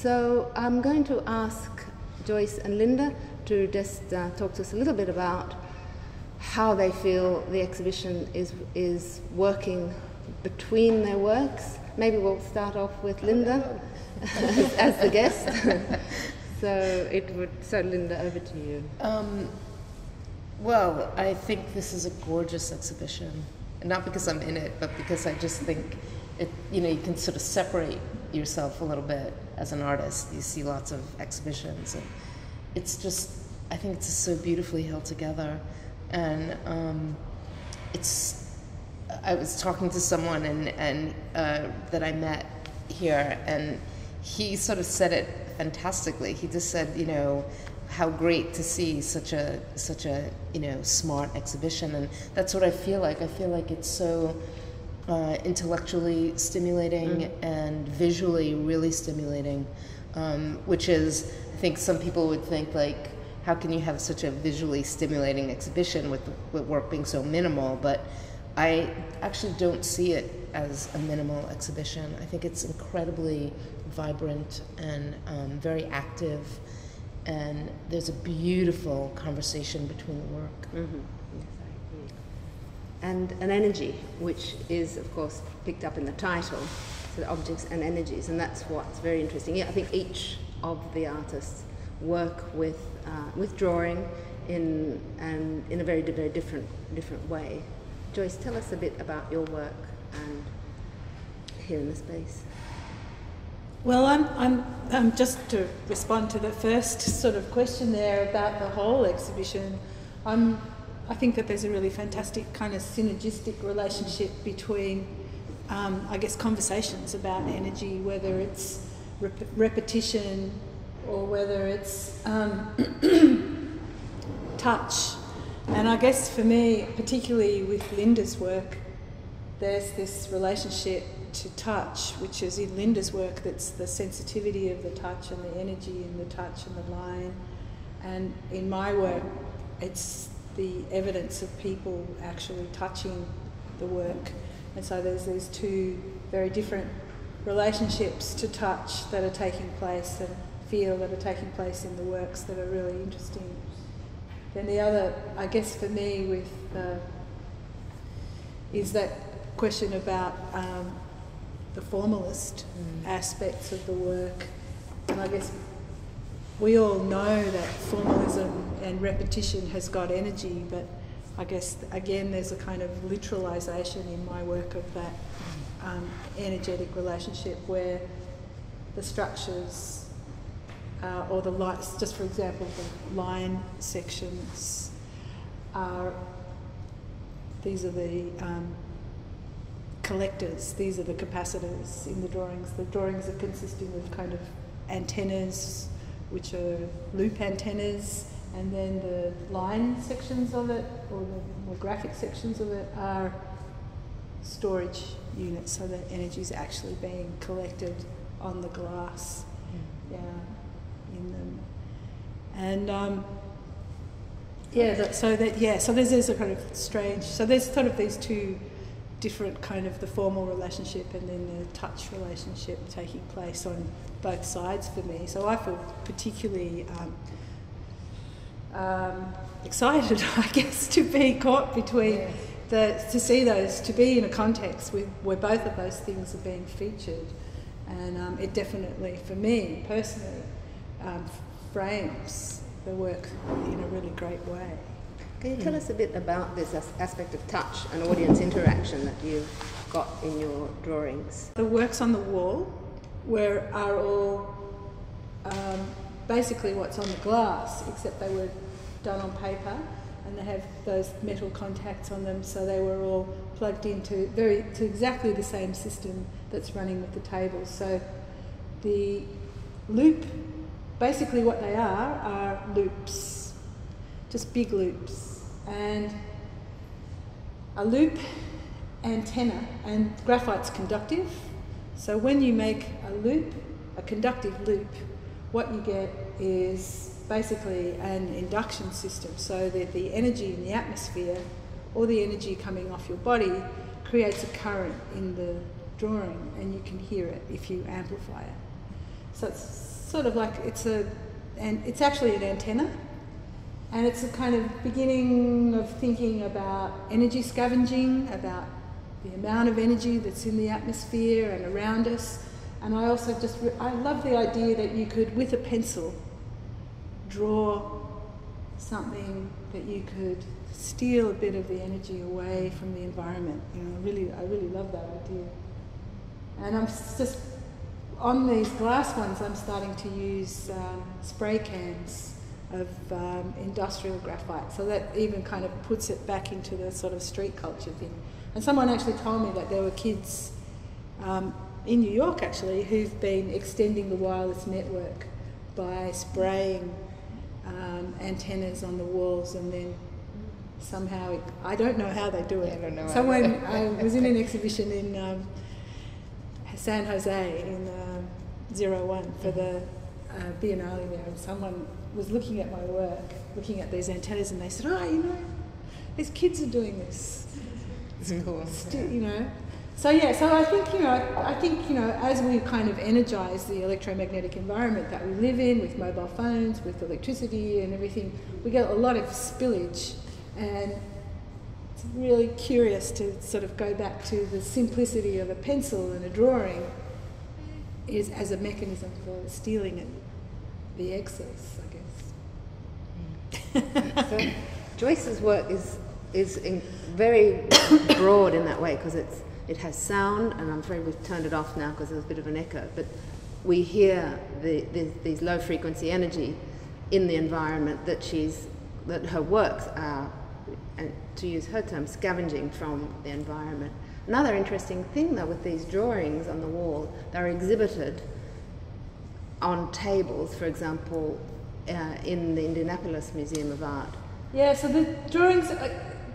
So I'm going to ask Joyce and Linda to just talk to us a little bit about how they feel the exhibition is working between their works. Maybe we'll start off with Linda as the guest. So Linda, over to you. Well, I think this is a gorgeous exhibition, not because I'm in it, but because I just think it. You can sort of separate yourself a little bit as an artist. You see lots of exhibitions, and it's just. I think it's just so beautifully held together, and I was talking to someone and that I met here, and he sort of said it fantastically. He just said, how great to see such a smart exhibition, and that's what I feel like. I feel like it's so intellectually stimulating and visually really stimulating, which is, I think some people would think, like, how can you have such a visually stimulating exhibition with work being so minimal? But I actually don't see it as a minimal exhibition. I think it's incredibly vibrant and very active, and there's a beautiful conversation between the work. Mm-hmm. Yes, I agree. And an energy, which is, of course, picked up in the title, so the objects and energies, and that's what's very interesting. Yeah, I think each of the artists work with drawing in a very different way. Joyce, tell us a bit about your work and here in the space. Well, I'm just to respond to the first sort of question there about the whole exhibition. I think that there's a really fantastic kind of synergistic relationship between, I guess, conversations about energy, whether it's repetition or whether it's touch. And I guess for me, particularly with Linda's work, there's this relationship to touch, which is in Linda's work, that's the sensitivity of the touch and the energy in the touch and the line. And in my work, it's the evidence of people actually touching the work. And so there's these two very different relationships to touch that are taking place and feel that are taking place in the works that are really interesting. Then the other, I guess for me, is that question about the formalist aspects of the work. And I guess we all know that formalism and repetition has got energy, but I guess, again, there's a kind of literalisation in my work of that energetic relationship where the structures or the lights, just for example, the line sections these are the collectors, these are the capacitors in the drawings. The drawings are consisting of kind of antennas, which are loop antennas, and then the line sections of it, or the more graphic sections of it, are storage units, so that energy is actually being collected on the glass in them. And so there's a kind of strange, so there's sort of these two different kind of the formal relationship and then the touch relationship taking place on both sides for me. So I feel particularly excited, I guess, to be caught between to see those, to be in a context where both of those things are being featured. And it definitely, for me personally, frames the work in a really great way. Can you tell us a bit about this aspect of touch and audience interaction that you've got in your drawings? The works on the wall are all basically what's on the glass, except they were done on paper and they have those metal contacts on them, so they were all plugged into to exactly the same system that's running with the tables. So the loop, basically what they are loops, just big loops. And a loop antenna, and graphite's conductive, so when you make a loop, a conductive loop, what you get is basically an induction system, so that the energy in the atmosphere or the energy coming off your body creates a current in the drawing, and you can hear it if you amplify it. So it's sort of like it's actually an antenna, and it's a kind of beginning of thinking about energy scavenging, about the amount of energy that's in the atmosphere and around us. And I also I love the idea that you could, with a pencil, draw something that you could steal a bit of the energy away from the environment. You know, I really love that idea. And I'm just, on these glass ones, I'm starting to use spray cans of industrial graphite. So that even kind of puts it back into the sort of street culture thing. And someone actually told me that there were kids in New York, actually, who've been extending the wireless network by spraying antennas on the walls, and then somehow, I don't know how they do it. I don't know. I was in an exhibition in San Jose in 01 for the Biennale there, and someone was looking at my work, looking at these antennas, and they said, "Oh, you know, these kids are doing this." It's cool. You know. So yeah, so I think as we kind of energise the electromagnetic environment that we live in, with mobile phones, with electricity and everything, we get a lot of spillage, and it's really curious to sort of go back to the simplicity of a pencil and a drawing is as a mechanism for stealing the excess, I guess. So Joyce's work is very broad in that way, because it has sound, and I'm afraid we've turned it off now because there's a bit of an echo, but we hear these low frequency energy in the environment that her works are, and to use her term, scavenging from the environment. Another interesting thing though with these drawings on the wall, they're exhibited on tables, for example, in the Indianapolis Museum of Art. Yeah, so the drawings,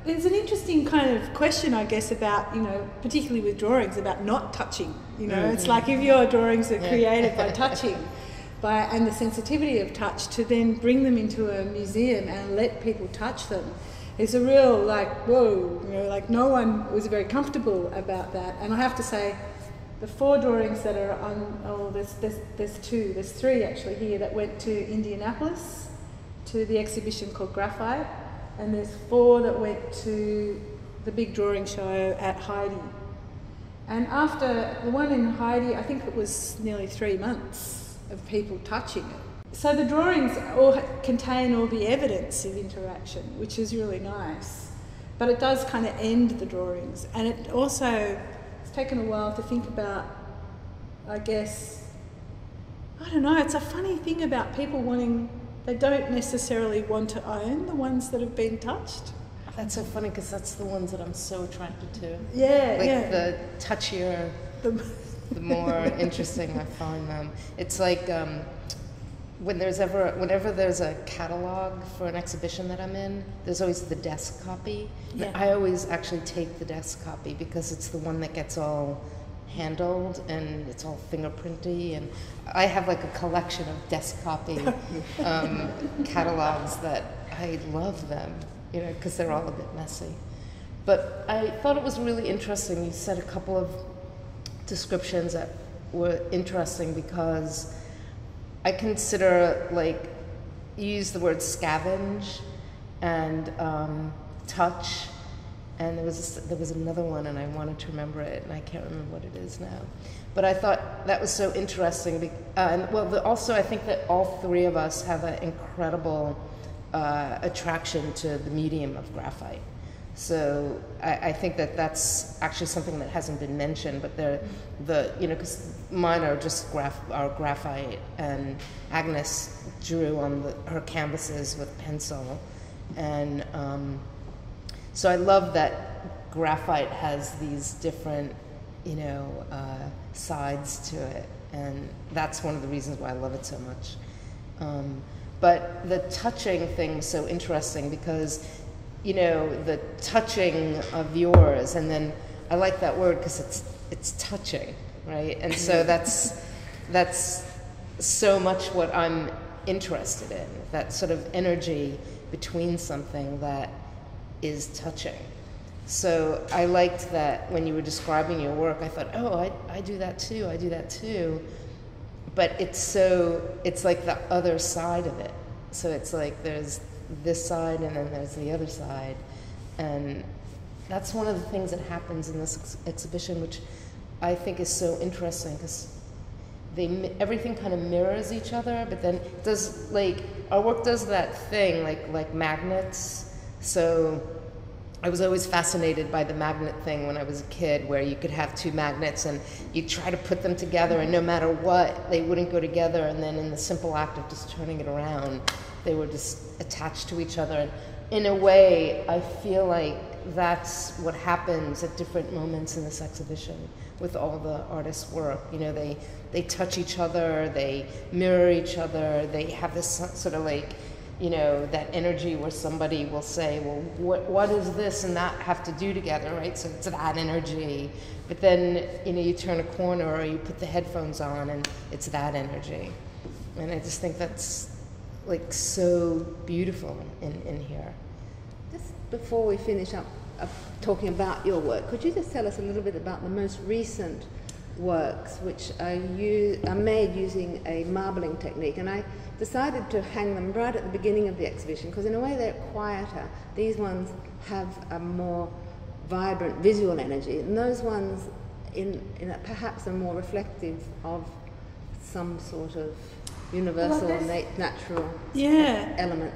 there's an interesting kind of question, I guess, about, you know, particularly with drawings, about not touching. You know, it's like if your drawings are created by touching, and the sensitivity of touch, to then bring them into a museum and let people touch them, it's a real, like, whoa, you know, like no one was very comfortable about that. And I have to say, the 4 drawings that are on, there's 3 actually here that went to Indianapolis, to the exhibition called Graphite, and there's 4 that went to the big drawing show at Heidi. And after the one in Heidi, I think it was nearly 3 months of people touching it. So the drawings all contain all the evidence of interaction, which is really nice. But it does kind of end the drawings. And it also, it's taken a while to think about, I guess, I don't know, it's a funny thing about people wanting, they don't necessarily want to own the ones that have been touched. That's so funny, because that's the ones that I'm so attracted to. Yeah, like the touchier, the more interesting I find them. It's like whenever there's a catalog for an exhibition that I'm in, there's always the desk copy. Yeah. I always actually take the desk copy because it's the one that gets all handled and it's all fingerprinty, and I have like a collection of desk copy catalogs that I love them, you know, because they're all a bit messy. But I thought it was really interesting. You said a couple of descriptions that were interesting, because I consider, like, you use the word scavenge and touch, and there was another one, and I wanted to remember it, and I can't remember what it is now. But I thought that was so interesting. Also I think that all 3 of us have an incredible attraction to the medium of graphite. So I think that that's actually something that hasn't been mentioned, but because mine are just graphite, and Agnes drew on her canvases with pencil, and so I love that graphite has these different, sides to it, and that's one of the reasons why I love it so much. But the touching thing is so interesting, because the touching of yours, and then I like that word because it's touching, right? And so that's so much what I'm interested in, that sort of energy between something that is touching. So I liked that when you were describing your work, I thought, oh, I do that too, but it's like the other side of it. So it's like there's this side and then there's the other side. And that's one of the things that happens in this exhibition, which I think is so interesting, because everything kind of mirrors each other, but then does, like, our work does that thing like magnets. So I was always fascinated by the magnet thing when I was a kid, where you could have two magnets and you try to put them together, and no matter what, they wouldn't go together, and then in the simple act of just turning it around, they were just attached to each other. And in a way, I feel like that's what happens at different moments in this exhibition with all the artists' work. You know, they touch each other, they mirror each other, they have this sort of like, you know, that energy where somebody will say, well, what does this and that have to do together, right? So it's that energy. But then, you know, you turn a corner or you put the headphones on and it's that energy. And I just think that's like so beautiful in here. Just before we finish up talking about your work, could you just tell us a little bit about the most recent works, which are made using a marbling technique? And I decided to hang them right at the beginning of the exhibition, because in a way they're quieter. These ones have a more vibrant visual energy, and those ones perhaps are more reflective of some sort of universal natural element.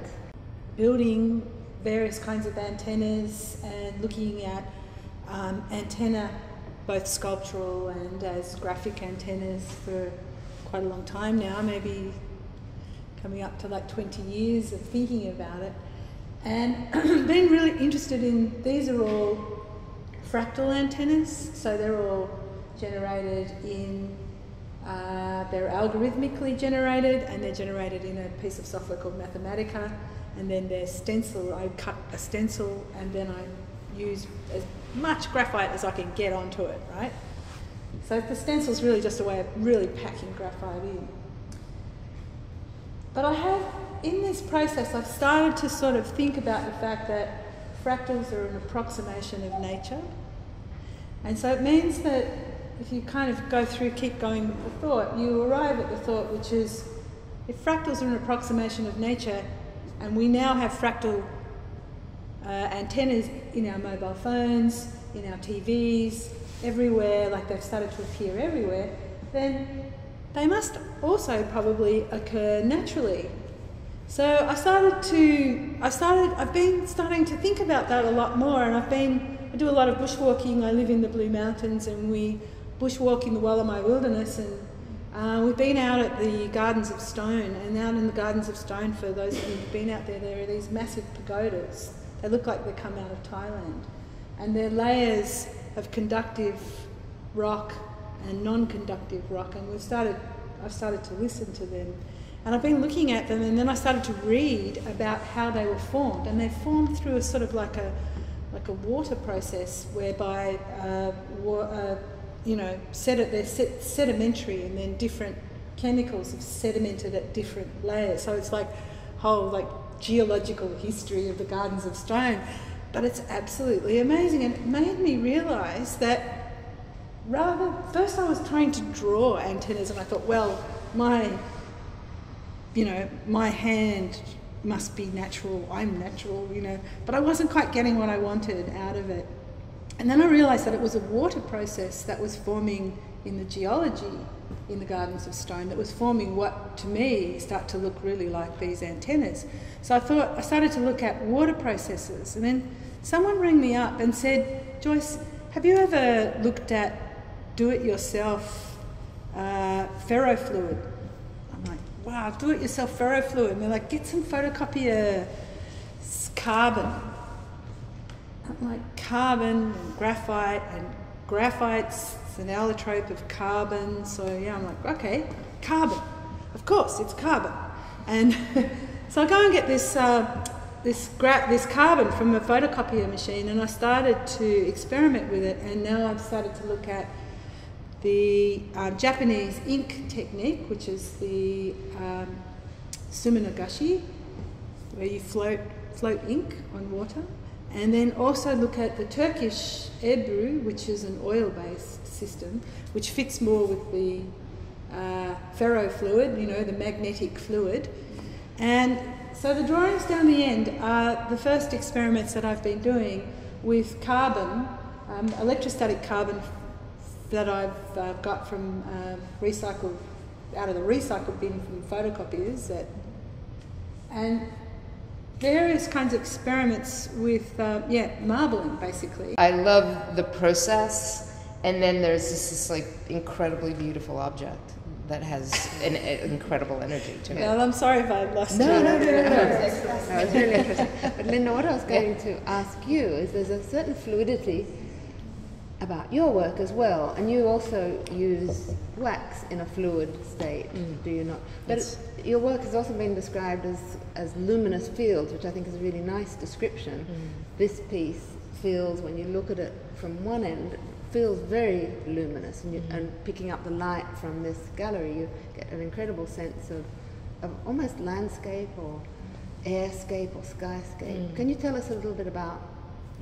Building various kinds of antennas and looking at antenna, both sculptural and as graphic antennas, for quite a long time now, maybe coming up to like 20 years of thinking about it, and been really interested in, these are all fractal antennas, so they're all generated in, they're algorithmically generated, and they're generated in a piece of software called Mathematica, and then they're stencil. I cut a stencil and then I use as much graphite as I can get onto it, right? So the stencil's really just a way of really packing graphite in. But in this process, I've started to sort of think about the fact that fractals are an approximation of nature. And so it means that if you kind of keep going with the thought, you arrive at the thought, which is, if fractals are an approximation of nature, and we now have fractal antennas in our mobile phones, in our TVs, everywhere, like they've started to appear everywhere, then they must also probably occur naturally. So I've been starting to think about that a lot more, and I do a lot of bushwalking. I live in the Blue Mountains, and we bushwalk in the Wollamai Wilderness, and we've been out at the Gardens of Stone, and out in the Gardens of Stone, for those of you who've been out there are these massive pagodas. They look like they come out of Thailand, and they're layers of conductive rock and non-conductive rock, and I've started to listen to them, and I've been looking at them, and then I started to read about how they were formed, and they're formed through a sort of like a water process, whereby they're sedimentary, and then different chemicals have sedimented at different layers. So it's like whole geological history of the Gardens of Stone, but it's absolutely amazing. And it made me realise that first I was trying to draw antennas, and I thought, well, my hand must be natural, I'm natural, but I wasn't quite getting what I wanted out of it. And then I realised that it was a water process that was forming in the geology in the Gardens of Stone, that was forming what, to me, start to look really like these antennas. So I started to look at water processes, and then someone rang me up and said, Joyce, have you ever looked at do-it-yourself ferrofluid? I'm like, wow, do-it-yourself ferrofluid. And they're like, get some photocopier carbon. I'm like, carbon and graphite's an allotrope of carbon, so yeah, I'm like, okay, carbon, of course, it's carbon. And so I go and get this carbon from a photocopier machine, and I started to experiment with it, and now I've started to look at the Japanese ink technique, which is the suminagashi, where you float ink on water. And then also look at the Turkish Ebru, which is an oil-based system, which fits more with the ferrofluid, you know, the magnetic fluid. And so the drawings down the end are the first experiments that I've been doing with carbon, electrostatic carbon that I've got from out of the recycled bin from photocopiers, and various kinds of experiments with marbling, basically. I love the process, and then there's this like incredibly beautiful object that has an incredible energy to it. Well, I'm sorry if I lost you. No, it's really interesting. But Linda, what I was going to ask you is there's a certain fluidity about your work as well, and you also use wax in a fluid state, do you not? But your work has also been described as luminous fields, which I think is a really nice description. This piece feels, when you look at it from one end, feels very luminous, and picking up the light from this gallery, you get an incredible sense of almost landscape or airscape or skyscape. Can you tell us a little bit about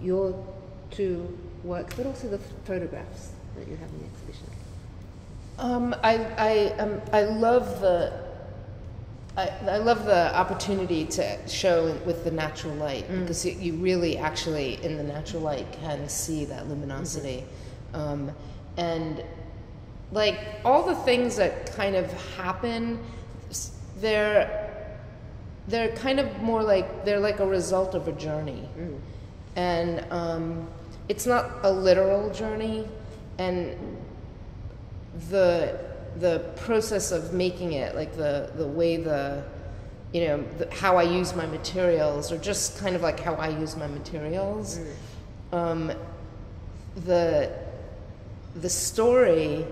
your two works, but also the photographs that you have in the exhibition? I love the opportunity to show with the natural light, because you really actually in the natural light can see that luminosity. And like all the things that kind of happen, they're kind of more like, they're like a result of a journey. And it's not a literal journey, and the process of making it, like the way how I use my materials, or just kind of like how I use my materials. The story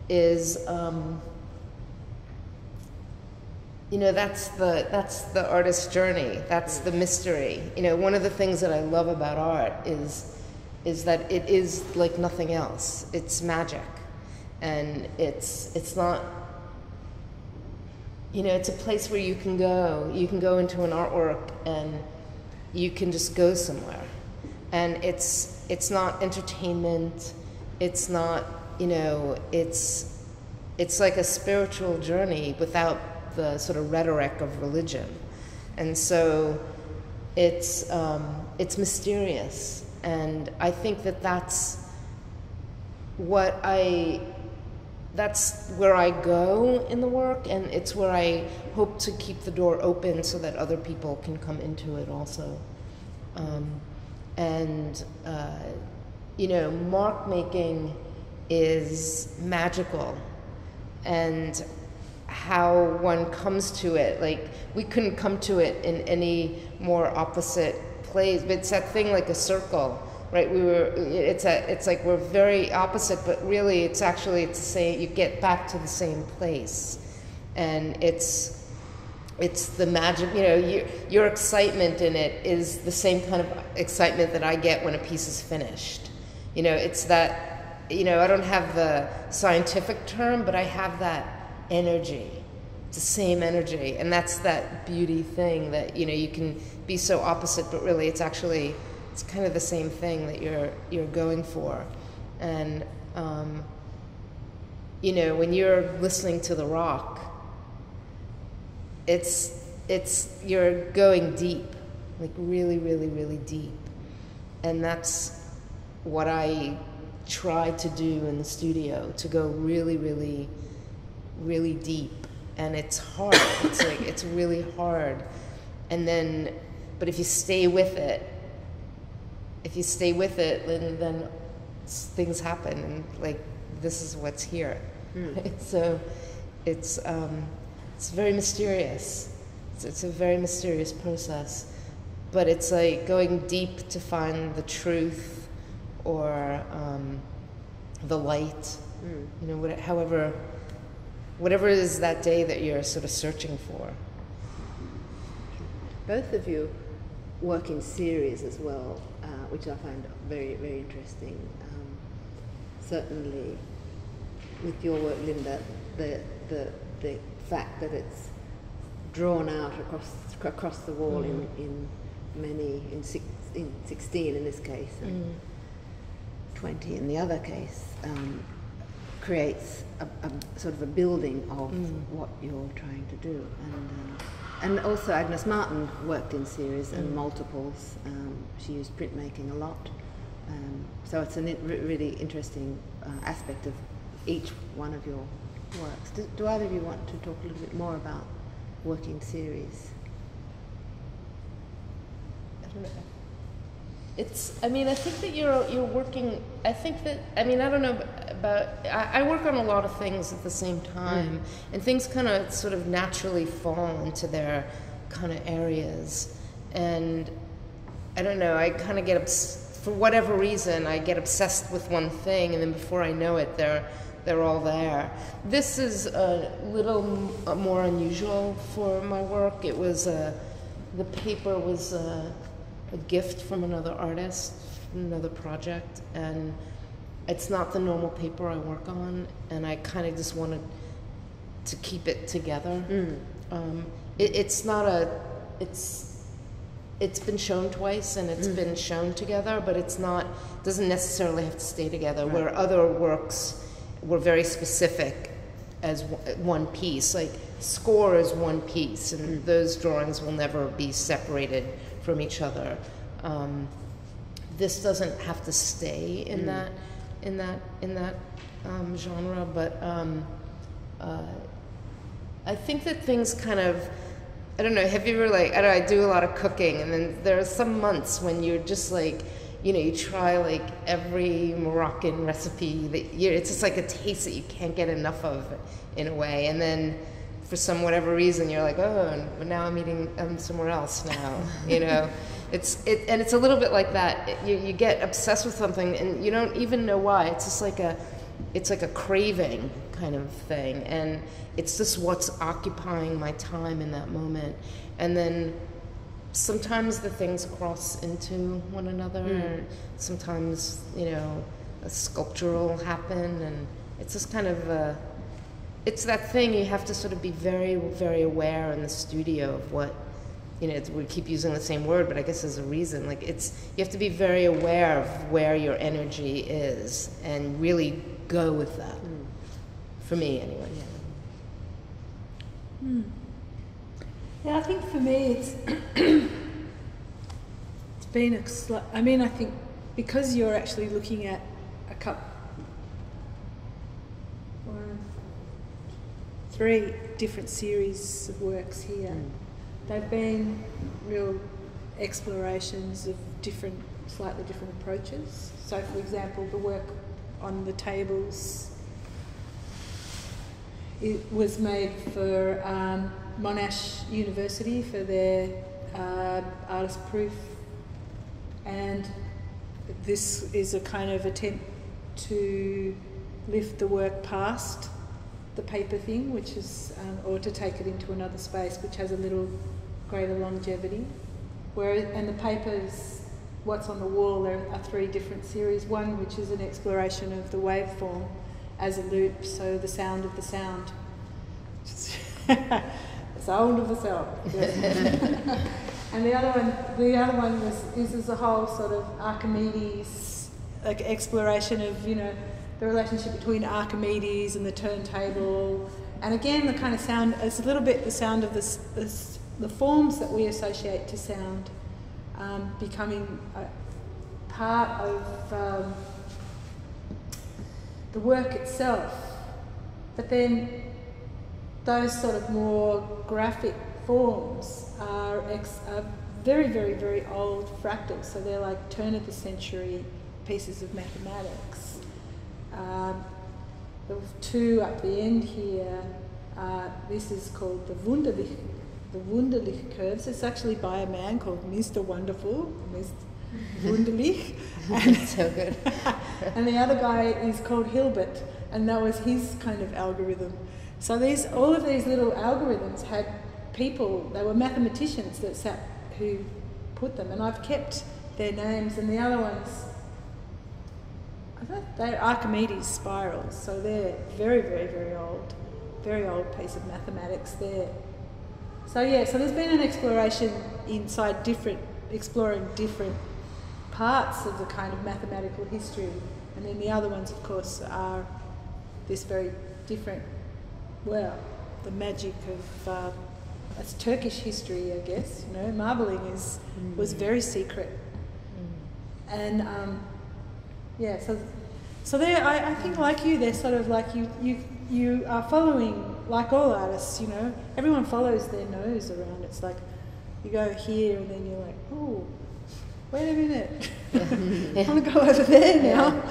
is, that's the artist's journey. That's the mystery. One of the things that I love about art is that it is like nothing else. It's magic, and it's not. It's a place where you can go. You can go into an artwork, and you can just go somewhere, and it's not entertainment. It's not. It's like a spiritual journey without the sort of rhetoric of religion, and so it's mysterious, and I think that's where I go in the work, and it's where I hope to keep the door open so that other people can come into it also. Mark making is magical, and how one comes to it, like we couldn't come to it in any more opposite place. But it's that thing like a circle, right? It's like we're very opposite, but really it's the same. You get back to the same place, and it's the magic. Your excitement in it is the same kind of excitement that I get when a piece is finished. It's that. I don't have the scientific term, but I have that energy. It's the same energy, and that's that beauty thing that you can be so opposite, but really it's kind of the same thing that you're going for. And when you're listening to the rock, you're going deep, like really, really, really deep, and that's what I try to do in the studio, to go really, really, really deep. And it's hard. It's really hard. And then, but if you stay with it, then things happen, and like this is what's here. So it's very mysterious. It's a very mysterious process, but it's like going deep to find the truth, or the light, whatever it is that day that you're sort of searching for. Both of you work in series as well, which I find very, very interesting. Certainly, with your work, Linda, the fact that it's drawn out across the wall in 16 in this case, and 20 in the other case, creates a sort of a building of what you're trying to do. And also Agnes Martin worked in series and multiples. She used printmaking a lot. So it's a really interesting aspect of each one of your works. Do either of you want to talk a little bit more about working series? I don't know. I mean, I think that you're working, I think that, I mean, I don't know about, I work on a lot of things at the same time, and things kind of sort of naturally fall into their kind of areas. And I don't know, I kind of get, for whatever reason, I get obsessed with one thing, and then before I know it, they're all there. This is a little more unusual for my work. It was, the paper was a gift from another artist, from another project, and it's not the normal paper I work on, and I kind of just wanted to keep it together. It's not it's been shown twice and it's been shown together, but doesn't necessarily have to stay together, where other works were very specific as one piece. Like Score is one piece, and those drawings will never be separated from each other. This doesn't have to stay in that genre, but I think that things kind of, I don't know, have you ever I do a lot of cooking, and then there are some months when you're just like, you try like every Moroccan recipe that it's just like a taste that you can't get enough of in a way, and then for whatever reason you're like, oh, now I'm eating somewhere else now, It's a little bit like that. You get obsessed with something and you don't even know why. It's just like a craving kind of thing, and it's just what's occupying my time in that moment. And then sometimes the things cross into one another. Sometimes a sculpture will happen, and it's just kind of it's that thing you have to sort of be very, very aware in the studio of what. We keep using the same word, but I guess there's a reason. Like you have to be very aware of where your energy is and really go with that. For me, anyway. Yeah, I think for me it's it's been I think because you're actually looking at a couple, 3 different series of works here. They've been real explorations of slightly different approaches. So, for example, the work on the tables, it was made for Monash University for their artist proof, and this is a kind of attempt to lift the work past the paper thing, which is, or to take it into another space which has a little greater longevity. And the papers, what's on the wall, there are 3 different series. One which is an exploration of the waveform as a loop, so the sound of the sound. The sound of the sound. Yes. And the other one is a whole sort of Archimedes, like exploration of the relationship between Archimedes and the turntable, and again the kind of sound. It's a little bit the sound of the forms that we associate to sound becoming a part of the work itself. But then those sort of more graphic forms are very, very, very old fractals. So they're like turn of the century pieces of mathematics. There were 2 up the end here. This is called the Wunderlich curves. It's actually by a man called Mr. Wonderful, Mr. Wunderlich. So good. And the other guy is called Hilbert, and that was his kind of algorithm. So all of these little algorithms had people, they were mathematicians who put them, and I've kept their names, and the other ones, they're Archimedes spirals, so they're very, very, very old piece of mathematics there. So there's been an exploration inside exploring different parts of the kind of mathematical history, and then the other ones, of course, are this very different, well, the magic of it's Turkish history, I guess. You know, marbling was very secret, and yeah. So there, I think like you, they're sort of like you are following, like all artists. You know, everyone follows their nose around. It's like you go here and then you're like, oh, wait a minute, I want to go over there now.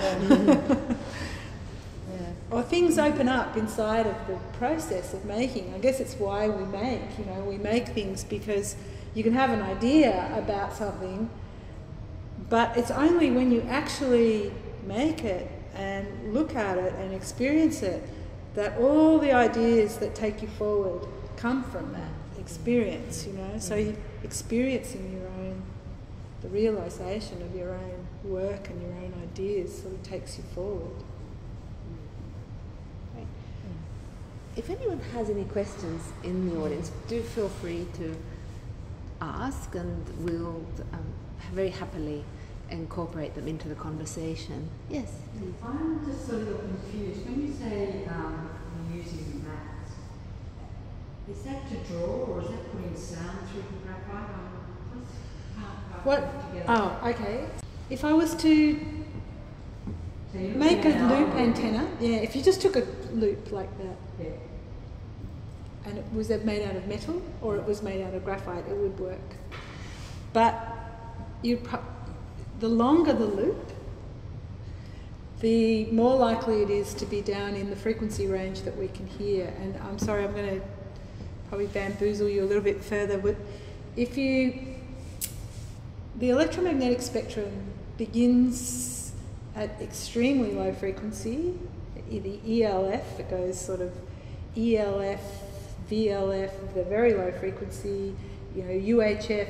Or things open up inside of the process of making. I guess it's why we make, you know, we make things because you can have an idea about something, but it's only when you actually make it and look at it and experience it that all the ideas that take you forward come from that experience, you know. So you're experiencing the realisation of your own work and your own ideas sort of takes you forward. If anyone has any questions in the audience, do feel free to ask, and we'll very happily incorporate them into the conversation. Yes, please. I'm just a little confused. When you say you're using mats, is that to draw or is that putting sound through the graphite? What? Oh, okay. If I was to make a loop antenna, yeah, if you just took a loop like that, yeah, and it was made out of metal or it was made out of graphite, it would work. But the longer the loop, the more likely it is to be down in the frequency range that we can hear. And I'm sorry, I'm going to probably bamboozle you a little bit further, but the electromagnetic spectrum begins at extremely low frequency, the ELF, it goes sort of ELF, VLF, the very low frequency, you know, UHF,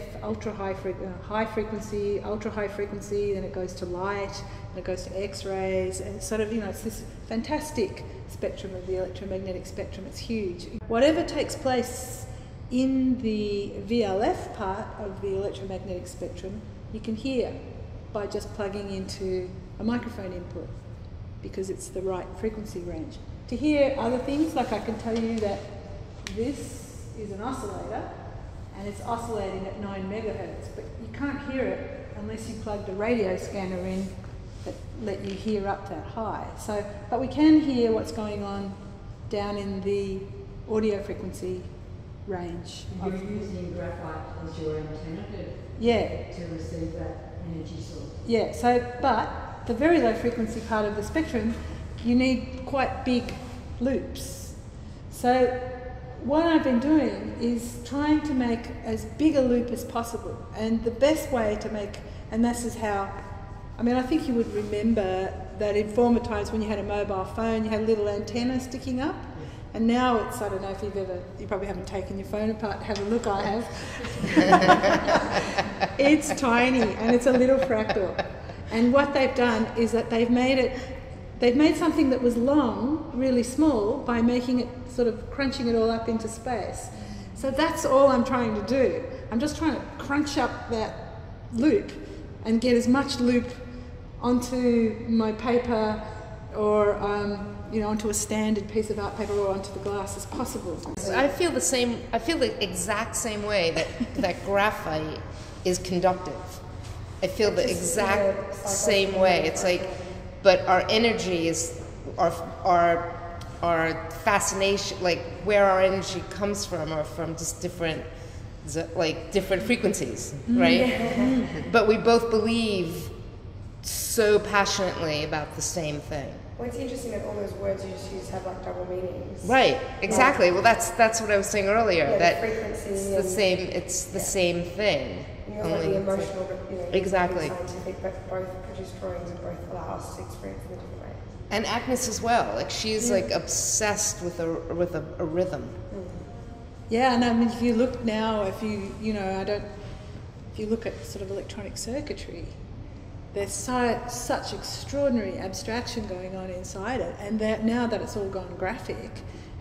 high frequency, ultra high frequency, then it goes to light, and it goes to X-rays, and it's sort of, you know, it's this fantastic spectrum of the electromagnetic spectrum. It's huge. Whatever takes place in the VLF part of the electromagnetic spectrum, you can hear by just plugging into a microphone input, because it's the right frequency range. To hear other things, like I can tell you that this is an oscillator and it's oscillating at 9 megahertz, but you can't hear it unless you plugged a radio scanner in that let you hear up that high. So, but we can hear what's going on down in the audio frequency range. You're using graphite as your antenna to receive that energy source. Yeah, so, but the very low frequency part of the spectrum, you need quite big loops. So what I've been doing is trying to make as big a loop as possible. And the best way to make, and this is how, I mean, I think you would remember that in former times when you had a mobile phone, you had a little antenna sticking up. And now it's, I don't know if you probably haven't taken your phone apart to have a look, I have. It's tiny and it's a little fractal. And what they've done is that they've made something that was long, really small, by making it, sort of crunching it all up into space. So that's all I'm trying to do. I'm just trying to crunch up that loop and get as much loop onto my paper or onto a standard piece of art paper or onto the glass as possible. I feel the same. I feel the exact same way that graphite is conductive. I feel the exact same way. It's like, but our energy is our fascination, like where our energy comes from, are from just different frequencies, right? Yeah. But we both believe so passionately about the same thing. Well, it's interesting that all those words you just use have like double meanings. Right, exactly. Yeah. Well, that's what I was saying earlier. Yeah, that frequency it's the same. It's the same thing. You know, like the emotional, exactly. Scientific, but both produce drawings and both allow us to experience in a different way. And Agnes as well. Like she's like obsessed with a rhythm. Yeah, and I mean, if you look now, if you look at sort of electronic circuitry, there's such extraordinary abstraction going on inside it, and that now that it's all gone graphic,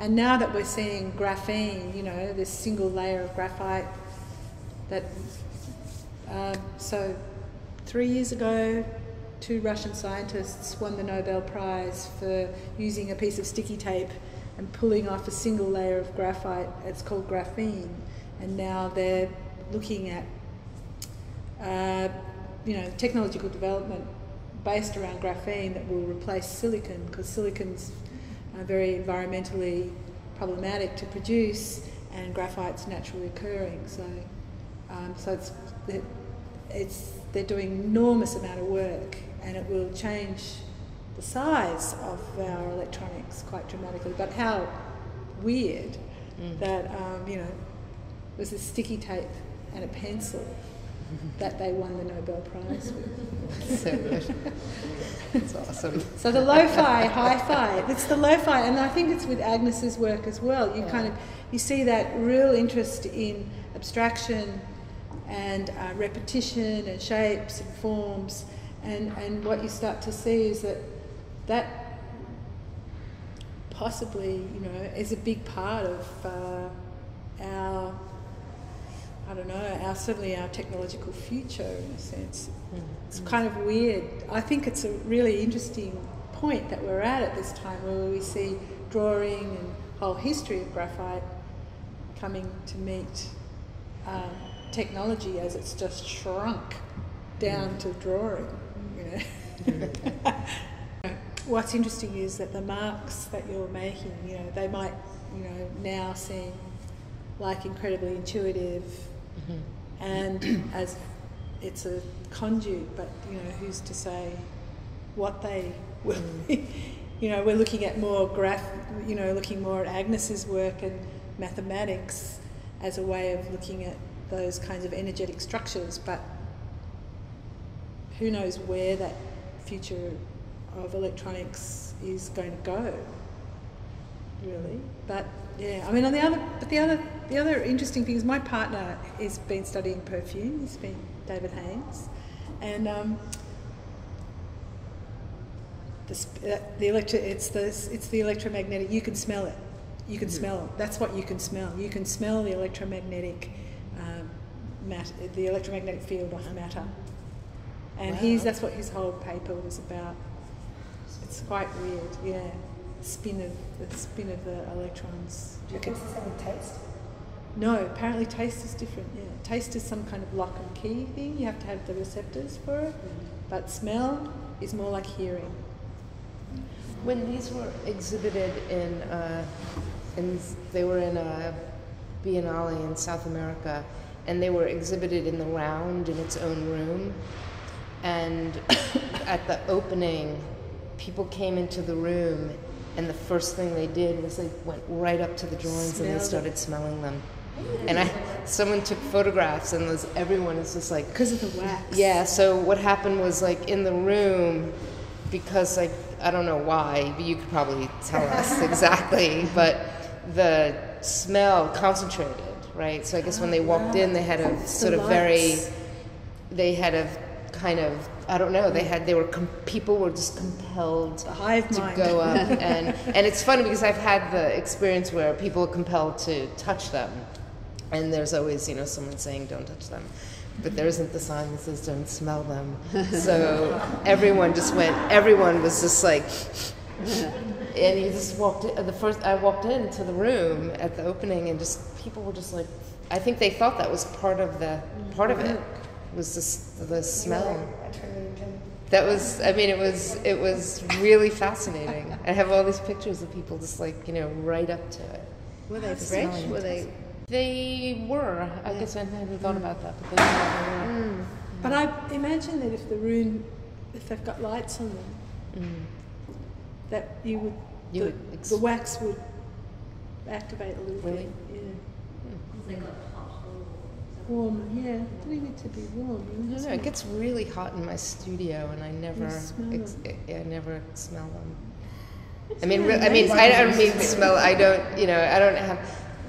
and now that we're seeing graphene, this single layer of graphite, that so 3 years ago, two Russian scientists won the Nobel Prize for using a piece of sticky tape and pulling off a single layer of graphite. It's called graphene, and now they're looking at technological development based around graphene that will replace silicon, because silicon's very environmentally problematic to produce, and graphite's naturally occurring. So they're doing an enormous amount of work, and it will change the size of our electronics quite dramatically. But how weird that it was a sticky tape and a pencil that they won the Nobel Prize with. So good. It's awesome. So the lo-fi, hi-fi, it's the lo-fi, and I think it's with Agnes's work as well. You see that real interest in abstraction and repetition and shapes and forms, and what you start to see is that possibly, is a big part of certainly our technological future in a sense. It's kind of weird. I think it's a really interesting point that we're at this time, where we see drawing and whole history of graphite coming to meet technology as it's just shrunk down to drawing. What's interesting is that the marks that you're making, they might, now seem like incredibly intuitive, and as it's a conduit, but who's to say what they will be? We're looking at more looking more at Agnes's work and mathematics as a way of looking at those kinds of energetic structures, but who knows where that future of electronics is going to go, really. But yeah, I mean, the other interesting thing is my partner has been studying perfume. He's been David Haynes, and it's the electromagnetic. You can smell it. You can smell it. That's what you can smell. You can smell the electromagnetic the electromagnetic field of matter, and that's what his whole paper was about. It's quite weird, yeah. The spin of the electrons. Do you think it's the same with taste? No, apparently taste is different, yeah. Taste is some kind of lock and key thing. You have to have the receptors for it. But smell is more like hearing. When these were exhibited they were in a Biennale in South America, and they were exhibited in the round in its own room. And at the opening, people came into the room, and the first thing they did was they went right up to the drawings and they started smelling them. And someone took photographs, and everyone is just like, because of the wax. Yeah. So what happened was, like, in the room, because I don't know why, but you could probably tell us exactly, but the smell concentrated, right? So I guess when they walked in, they had a sort of I don't know, people were just compelled to go up. And it's funny because I've had the experience where people are compelled to touch them. And there's always, someone saying, don't touch them. But there isn't the sign that says, don't smell them. So everyone was just like, and you just walked in, I walked into the room at the opening, and just people were just like, I think they thought that was part of it. Was the smell. That was, it was really fascinating. I have all these pictures of people just right up to it. Were they fresh? Were they? They were. I guess I hadn't thought about that, but they were. But I imagine that if they've got lights on them, that the wax would activate a little bit. Yeah. Warm, yeah. It doesn't need to be warm. No, it gets really hot in my studio, and I never smell them. I don't mean smell.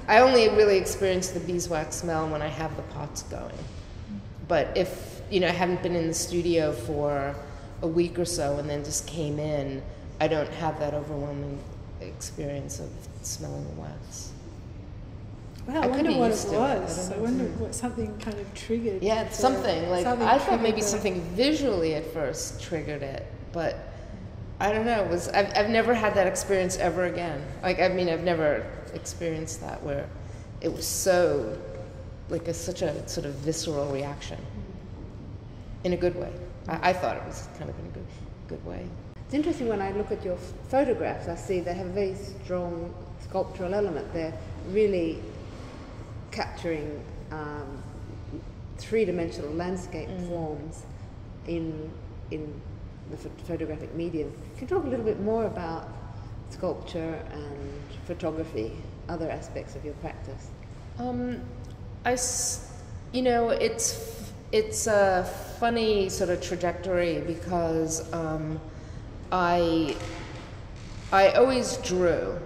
I only really experience the beeswax smell when I have the pots going. But if I haven't been in the studio for a week or so and then just came in, I don't have that overwhelming experience of smelling the wax. Wow, I I could wonder be what it used to it. I was. don't I know. wonder what something kind of triggered. Yeah, it's something. Like, something I thought triggered maybe the- something visually at first triggered it, but I don't know. I've never had that experience ever again. Like, I mean, I've never experienced that where it was so, like, such a sort of visceral reaction in a good way. I thought it was kind of in a good way. It's interesting when I look at your photographs, I see they have a very strong sculptural element. They're really capturing three-dimensional landscape forms in the photographic medium. Can you talk a little bit more about sculpture and photography, other aspects of your practice? It's a funny sort of trajectory because I always drew.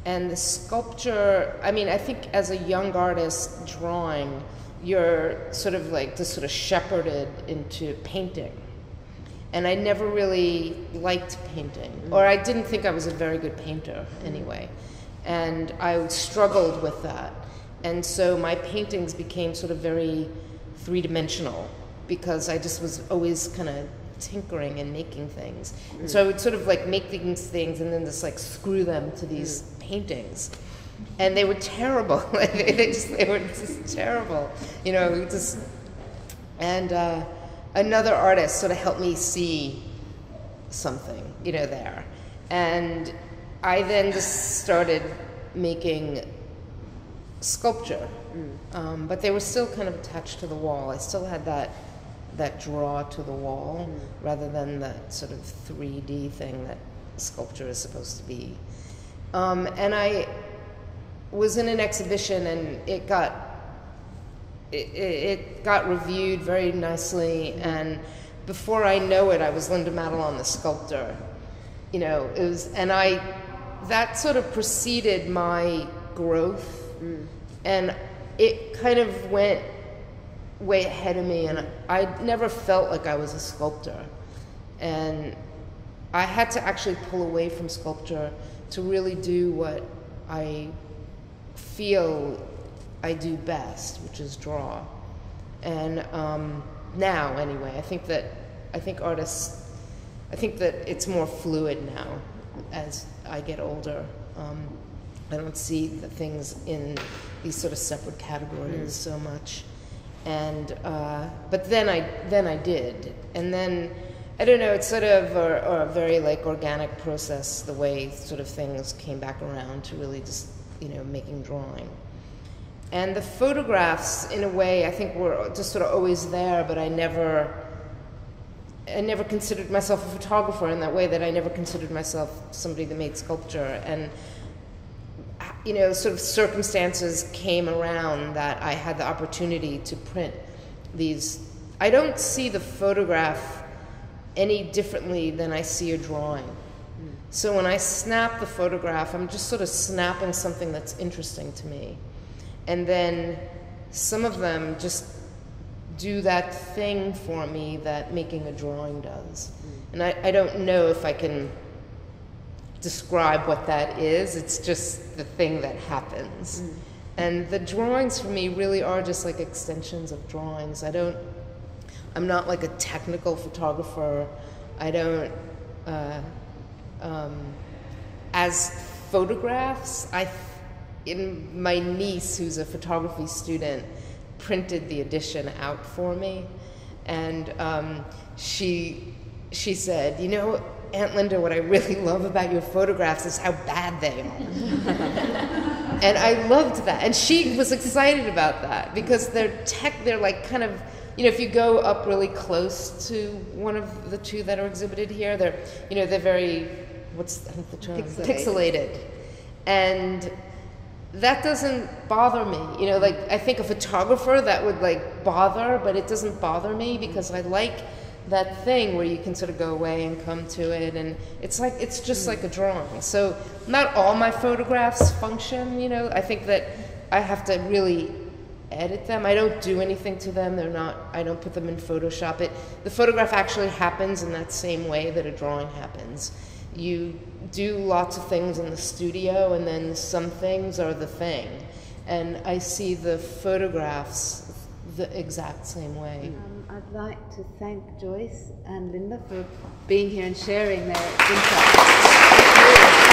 And the sculpture, I mean, I think as a young artist drawing, you're sort of like just sort of shepherded into painting. And I never really liked painting, or I didn't think I was a very good painter anyway. And I struggled with that. And so my paintings became sort of very three-dimensional because I just was always kind of tinkering and making things. And so I would sort of like make things and then just like screw them to these paintings. And they were terrible. they were just terrible. You know, just, and another artist sort of helped me see something, you know, there. And I then just started making sculpture. But they were still kind of attached to the wall. I still had that draw to the wall rather than that sort of 3D thing that sculpture is supposed to be. And I was in an exhibition and it got reviewed very nicely, and before I know it, I was Linda Madelon the sculptor. You know, it was, and that sort of preceded my growth, and it kind of went way ahead of me, and I never felt like I was a sculptor. And I had to actually pull away from sculpture to really do what I feel I do best, which is draw. And now, anyway, I think that it's more fluid now as I get older. I don't see the things in these sort of separate categories so much. And but then I did, and then I don't know. It's sort of a very like organic process, the way sort of things came back around to really just, you know, making drawing. And the photographs, in a way, I think were just sort of always there, but I never considered myself a photographer in that way, that I never considered myself somebody that made sculpture. And, you know, sort of circumstances came around that I had the opportunity to print these. I don't see the photograph any differently than I see a drawing. So when I snap the photograph, I'm just sort of snapping something that's interesting to me. And then some of them just do that thing for me that making a drawing does. And I don't know if I can describe what that is. It's just the thing that happens. And the drawings for me really are just like extensions of drawings. I'm not like a technical photographer. I don't, as photographs, my niece, who's a photography student, printed the edition out for me, and she said, you know, Aunt Linda, what I really love about your photographs is how bad they are. And I loved that, and she was excited about that because they're like kind of, you know, if you go up really close to one of the two that are exhibited here, they're very, what's the term? Pixelated. And that doesn't bother me. You know, like, I think a photographer that would like bother, but it doesn't bother me because I like that thing where you can sort of go away and come to it, and it's just like a drawing. So not all my photographs function, you know. I think that I have to really edit them. I don't do anything to them. I don't put them in Photoshop. The photograph actually happens in that same way that a drawing happens. You do lots of things in the studio, and then some things are the thing. and I see the photographs the exact same way. I'd like to thank Joyce and Linda for being here and sharing their insights.